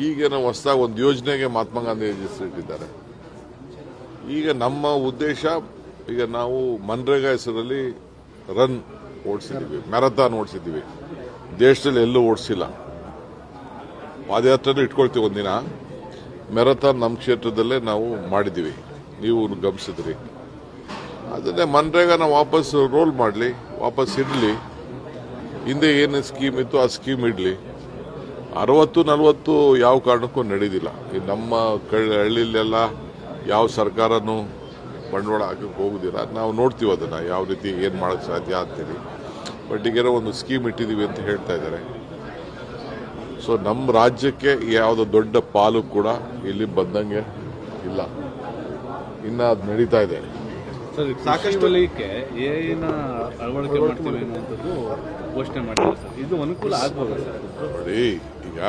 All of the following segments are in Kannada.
ಈಗ ನಾವು ಹೊಸದಾಗಿ ಒಂದು ಯೋಜನೆಗೆ ಮಹಾತ್ಮ ಗಾಂಧಿ ಹೆಸರಿಟ್ಟಿದ್ದಾರೆ. ಈಗ ನಮ್ಮ ಉದ್ದೇಶ, ಈಗ ನಾವು ಮನ್ರೇಗಾ ಹೆಸರಲ್ಲಿ ರನ್ ಓಡಿಸಿದ್ದೀವಿ, ಮ್ಯಾರಥಾನ್ ಓಡಿಸಿದ್ದೀವಿ. ದೇಶದಲ್ಲಿ ಎಲ್ಲೂ ಓಡಿಸಿಲ್ಲ. ಪಾದಯಾತ್ರೆ ಇಟ್ಕೊಳ್ತೀವಿ ಒಂದಿನ. ಮ್ಯಾರಥಾನ್ ನಮ್ಮ ಕ್ಷೇತ್ರದಲ್ಲೇ ನಾವು ಮಾಡಿದ್ದೀವಿ, ನೀವು ಗಮನಿಸಿದ್ರಿ. ಅದನ್ನೇ ಮನ್ರೇಗಾನ ವಾಪಸ್ ರೋಲ್ ಮಾಡಲಿ, ವಾಪಸ್ ಇಡಲಿ. ಹಿಂದೆ ಏನು ಸ್ಕೀಮ್ ಇತ್ತು ಆ ಸ್ಕೀಮ್ ಇಡಲಿ. 60-40 ಯಾವ ಕಾರಣಕ್ಕೂ ನಡೆದಿಲ್ಲ. ಈ ನಮ್ಮ ಹಳ್ಳಿಲೆಲ್ಲ ಯಾವ ಸರ್ಕಾರನೂ ಬಂಡವಾಳ ಹಾಕಕ್ಕೆ ಹೋಗುದಿಲ್ಲ. ನಾವು ನೋಡ್ತೀವಿ ಅದನ್ನು ಯಾವ ರೀತಿ ಏನು ಮಾಡೋಕ್ಕೆ ಸಾಧ್ಯ ಅಂತೇಳಿ. ಬಟ್ ಈಗೇನೋ ಒಂದು ಸ್ಕೀಮ್ ಇಟ್ಟಿದ್ದೀವಿ ಅಂತ ಹೇಳ್ತಾ ಇದ್ದಾರೆ. ಸೊ ನಮ್ಮ ರಾಜ್ಯಕ್ಕೆ ಯಾವುದೋ ದೊಡ್ಡ ಪಾಲು ಕೂಡ ಇಲ್ಲಿ ಬಂದಂಗೆ ಇಲ್ಲ. ಇನ್ನು ಅದು ನಡೀತಾ ಇದೆ. ಸಾಕಷ್ಟು ವಲಯಕ್ಕೆ ಏನ ಅಳವಡಿಕೆ ಮಾಡ್ತೀವಿ ಅನ್ನುವಂಥದ್ದು ಘೋಷಣೆ ಮಾಡಿದ್ದಾರೆ ಸರ್. ಇದು ಅನುಕೂಲ ಆಗ್ಬೋದು ಸರ್. ನೋಡಿ, ಈಗ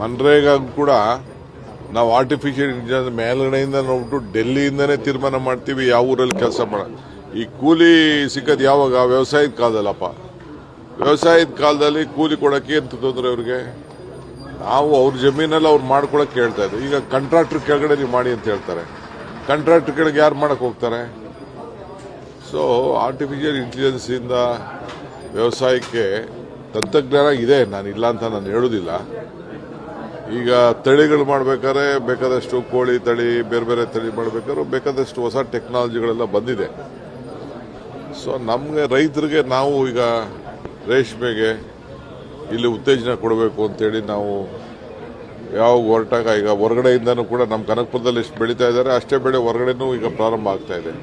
ಮನ್ರೇಗಾ ಕೂಡ ನಾವು ಆರ್ಟಿಫಿಷಿಯಲ್ ಇಂಟೆಲಿಜೆನ್ಸ್ ಮೇಲ್ಗಡೆಯಿಂದ ನೋಡ್ಬಿಟ್ಟು ಡೆಲ್ಲಿಯಿಂದನೇ ತೀರ್ಮಾನ ಮಾಡ್ತೀವಿ ಯಾವ ಊರಲ್ಲಿ ಕೆಲಸ ಮಾಡ. ಈ ಕೂಲಿ ಸಿಕ್ಕದು ಯಾವಾಗ? ವ್ಯವಸಾಯದ ಕಾಲದಲ್ಲಪ್ಪ. ವ್ಯವಸಾಯದ ಕಾಲದಲ್ಲಿ ಕೂಲಿ ಕೊಡೋಕ್ಕೆ ಏನು ತೊಂದರೆ ಅವ್ರಿಗೆ? ನಾವು ಅವ್ರ ಜಮೀನಲ್ಲಿ ಅವ್ರು ಮಾಡ್ಕೊಳಕ್ಕೆ ಹೇಳ್ತಾ ಇದ್ವಿ. ಈಗ ಕಾಂಟ್ರಾಕ್ಟರ್ ಕೆಳಗಡೆ ನೀವು ಮಾಡಿ ಅಂತ ಹೇಳ್ತಾರೆ. ಕಾಂಟ್ರಾಕ್ಟರ್ ಕೆಳಗೆ ಯಾರು ಮಾಡಕ್ಕೆ ಹೋಗ್ತಾರೆ? ಸೊ ಆರ್ಟಿಫಿಷಿಯಲ್ ಇಂಟೆಲಿಜೆನ್ಸ್ ಇಂದ ವ್ಯವಸಾಯಕ್ಕೆ ತಂತ್ರಜ್ಞಾನ ಇದೆ, ನಾನಿಲ್ಲ ಅಂತ ನಾನು ಹೇಳೋದಿಲ್ಲ. ಈಗ ತಳಿಗಳು ಮಾಡಬೇಕಾದ್ರೆ ಬೇಕಾದಷ್ಟು ಕೋಳಿ ತಳಿ, ಬೇರೆ ಬೇರೆ ತಳಿ ಮಾಡಬೇಕಾದ್ರೂ ಬೇಕಾದಷ್ಟು ಹೊಸ ಟೆಕ್ನಾಲಜಿಗಳೆಲ್ಲ ಬಂದಿದೆ. ಸೊ ನಮಗೆ ರೈತರಿಗೆ ನಾವು ಈಗ ರೇಷ್ಮೆಗೆ ಇಲ್ಲಿ ಉತ್ತೇಜನ ಕೊಡಬೇಕು ಅಂತೇಳಿ ನಾವು ಯಾವ ಹೊರಟಾಗ ಈಗ ಹೊರಗಡೆಯಿಂದನೂ ಕೂಡ ನಮ್ಮ ಕನಕಪುರದಲ್ಲಿ ಎಷ್ಟು ಬೆಳೀತಾ ಇದ್ದಾರೆ ಅಷ್ಟೇ ಬೆಳೆ ಹೊರಗಡೆನೂ ಈಗ ಪ್ರಾರಂಭ ಆಗ್ತಾ ಇದೆ.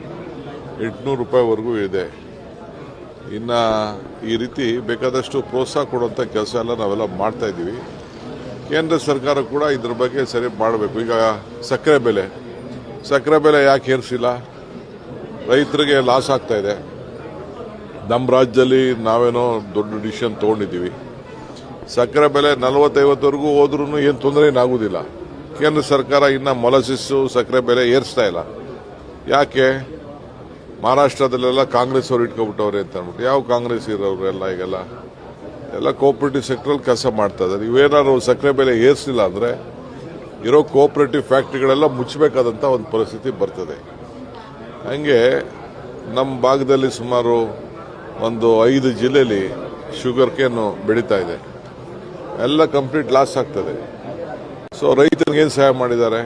800 ರೂಪಾಯಿವರೆಗೂ ಇದೆ. ಇನ್ನು ಈ ರೀತಿ ಬೇಕಾದಷ್ಟು ಪ್ರೋತ್ಸಾಹ ಕೊಡುವಂಥ ಕೆಲಸ ಎಲ್ಲ ನಾವೆಲ್ಲ ಮಾಡ್ತಾ ಇದ್ದೀವಿ. ಕೇಂದ್ರ ಸರ್ಕಾರ ಕೂಡ ಇದ್ರ ಬಗ್ಗೆ ಸರಿ ಮಾಡಬೇಕು. ಈಗ ಸಕ್ಕರೆ ಬೆಲೆ ಯಾಕೆ ಏರಿಸಿಲ್ಲ? ರೈತರಿಗೆ ಲಾಸ್ ಆಗ್ತಾ ಇದೆ. ನಮ್ಮ ರಾಜ್ಯದಲ್ಲಿ ನಾವೇನೋ ದೊಡ್ಡ ಡಿಸಿಷನ್ ತೊಗೊಂಡಿದ್ದೀವಿ. ಸಕ್ಕರೆ ಬೆಲೆ 40-50ವರೆಗೂ ಹೋದ್ರೂ ಏನು ತೊಂದರೆ ಏನಾಗುವುದಿಲ್ಲ. ಕೇಂದ್ರ ಸರ್ಕಾರ ಇನ್ನು ಮೊಲಸಿಸ್ಸು ಸಕ್ಕರೆ ಬೆಲೆ ಏರಿಸ್ತಾ ಇಲ್ಲ. ಯಾಕೆ? ಮಹಾರಾಷ್ಟ್ರದಲ್ಲೆಲ್ಲ ಕಾಂಗ್ರೆಸ್ ಅವರು ಇಟ್ಕೊಬಿಟ್ಟವ್ರೆ ಅಂತ ಅಂದ್ಬಿಟ್ಟು. ಯಾವ ಕಾಂಗ್ರೆಸ್ ಇರೋರೆಲ್ಲ ಎಲ್ಲ ಕೋಆಪರೇಟಿವ್ ಸೆಕ್ಟರಲ್ಲಿ ಕೆಲಸ ಮಾಡ್ತಾ ಇದ್ದಾರೆ. ಇವೇನಾದ್ರು ಸಕ್ಕರೆ ಬೆಲೆ ಏರಿಸಲಿಲ್ಲ ಅಂದರೆ ಇರೋ ಕೋಆಪರೇಟಿವ್ ಫ್ಯಾಕ್ಟ್ರಿಗಳೆಲ್ಲ ಮುಚ್ಚಬೇಕಾದಂಥ ಒಂದು ಪರಿಸ್ಥಿತಿ ಬರ್ತದೆ. ಹಂಗೆ ನಮ್ಮ ಭಾಗದಲ್ಲಿ ಸುಮಾರು ಒಂದು 5 ಜಿಲ್ಲೆಯಲ್ಲಿ ಶುಗರ್ ಕೇನು ಬೆಳೀತಾ ಇದೆ. ಎಲ್ಲ ಕಂಪ್ಲೀಟ್ ಲಾಸ್ ಆಗ್ತದೆ. ಸೊ ರೈತರಿಗೆ ಏನು ಸಹಾಯ ಮಾಡಿದ್ದಾರೆ?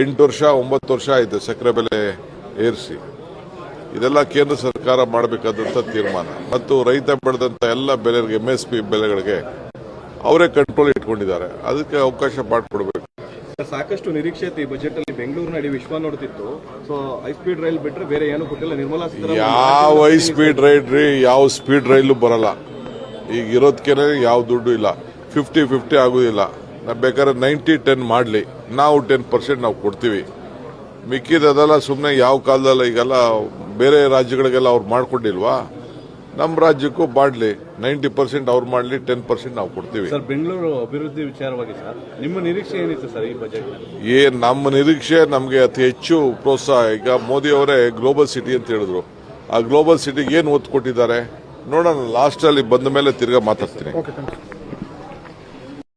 8 ವರ್ಷ 9 ವರ್ಷ ಆಯಿತು ಸಕ್ಕರೆ ಬೆಲೆ ಏರಿಸಿ. ಇದೆಲ್ಲ ಕೇಂದ್ರ ಸರ್ಕಾರ ಮಾಡಬೇಕಾದಂಥ ತೀರ್ಮಾನ. ಮತ್ತು ರೈತ ಬೆಳೆದಂಥ ಎಲ್ಲ ಬೆಲೆಗಳಿಗೆ MSP ಬೆಲೆಗಳಿಗೆ ಅವರೇ ಕಂಟ್ರೋಲ್ ಇಟ್ಕೊಂಡಿದ್ದಾರೆ. ಅದಕ್ಕೆ ಅವಕಾಶ ಮಾಡಿಕೊಡ್ಬೇಕು. ಸಾಕಷ್ಟು ನಿರೀಕ್ಷೆ ಈ ಬಜೆಟ್ ಅಲ್ಲಿ ಬೆಂಗಳೂರು ನಡಿ ವಿಶ್ವ ನೋಡ್ತಿತ್ತು. ಸೊ ಹೈ ಸ್ಪೀಡ್ ರೈಲ್ ಬಿಟ್ಟರೆ ಬೇರೆ ಏನು ಕೊಟ್ಟಿಲ್ಲ. ನಿರ್ಮಲಾ ಸೀತಾರಾಮನ್ ಯಾವ ಹೈ ಸ್ಪೀಡ್ ರೈಲ್ ರೀ, ಯಾವ ಸ್ಪೀಡ್ ರೈಲು ಬರಲ್ಲ. ಈಗ ಇರೋದಕ್ಕೆ ಯಾವ ದುಡ್ಡು ಇಲ್ಲ. 50-50 ಆಗುದಿಲ್ಲ. ನಾವು ಬೇಕಾದ್ರೆ 90-10 ಮಾಡಲಿ, ನಾವು 10% ನಾವು ಕೊಡ್ತೀವಿ. ಮಿಕ್ಕಿದೆಲ್ಲ ಸುಮ್ಮನೆ ಯಾವ ಕಾಲದಲ್ಲ. ಈಗೆಲ್ಲ ಬೇರೆ ರಾಜ್ಯಗಳಿಗೆಲ್ಲ ಅವ್ರು ಮಾಡ್ಕೊಂಡಿಲ್ವಾ? ನಮ್ಮ ರಾಜ್ಯಕ್ಕೂ ಮಾಡಲಿ. 90% ಅವ್ರು ಮಾಡಲಿ, 10% ನಾವು ಕೊಡ್ತೀವಿ. ಸರ್, ಬೆಂಗಳೂರು ಅಭಿವೃದ್ಧಿ ವಿಚಾರವಾಗಿ ಸರ್ ನಿಮ್ಮ ನಿರೀಕ್ಷೆ ಏನಿತ್ತು ಸರ್ ಈ ಬಜೆಟ್? ನಮ್ಮ ನಿರೀಕ್ಷೆ ನಮಗೆ ಅತಿ ಹೆಚ್ಚು ಪ್ರೋತ್ಸಾಹ. ಈಗ ಮೋದಿ ಅವರೇ ಗ್ಲೋಬಲ್ ಸಿಟಿ ಅಂತ ಹೇಳಿದ್ರು. ಆ ಗ್ಲೋಬಲ್ ಸಿಟಿಗೆ ಏನು ಒತ್ತು ಕೊಟ್ಟಿದ್ದಾರೆ ನೋಡೋಣ. ಲಾಸ್ಟ್ ಅಲ್ಲಿ ಬಂದ ಮೇಲೆ ತಿರ್ಗಾ ಮಾತಾಡ್ತೀನಿ.